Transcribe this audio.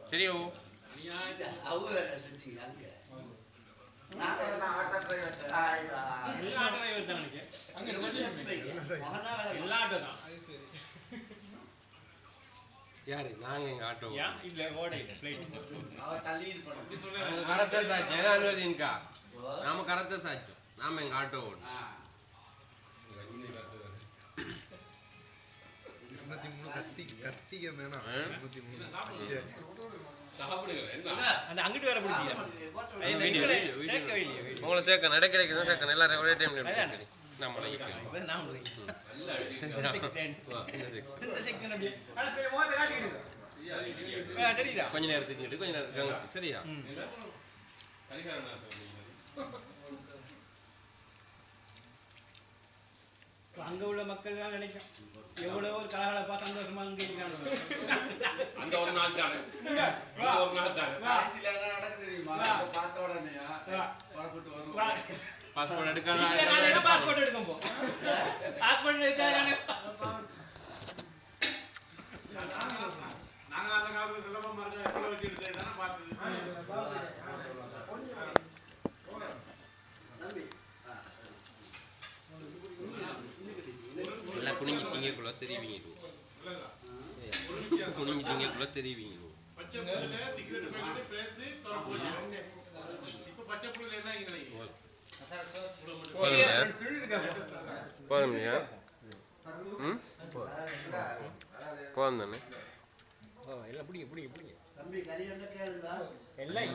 சரியோ யாரு நாங்க எங்க ஆட்டோ இல்ல ஓடையில ஃளைட் கரத்த சாட்சி அனுமதிங்கா நாம கரத்த சாட்சி நாம எங்க ஆட்டோ ஓடு கத்திக வேணாம் அங்கிட்டு வேற உங்களை சேர்க்க நடை கிடைக்குது சேர்க்க எல்லாரும் ஒரே டைம்ல நம்மளை கொஞ்ச நேரத்துக்கு கொஞ்ச நேரத்துக்கு சரியா அங்க உள்ள மக்கள் தான் நினைக்கும் எவ்வளவு ஒரு கலகலப்பா சந்தோஷமா அங்க இருக்காங்க அந்த ஒரு நாள் தானே ஒரு நாள் தானே நடக்க தெரியுமா பார்த்த உடனே பாஸ்போர்ட் எடுக்காத பாஸ்போர்ட் எடுக்கும் போ பாஸ்போர்ட் எடுக்காத நாங்க அந்த காலத்துல சுலபமா எவ்வளவு வச்சு எடுத்தா பார்த்தது எல்லாம் குனிஞ்சு திங்கக்குள்ள தெரிவிங்க குனிஞ்சு திங்கக்குள்ள தெரிவிங்க பச்சை புல்லுல சிகரெட் பேக்கெட் பேஸ் தரப்போகுது இப்போ பச்சை புல்லுல என்ன இங்க போதும்யா போதும் தானே எல்லாம் பிடிங்க பிடிங்க பிடிங்க தம்பி கறி எல்லாம் எல்லாம்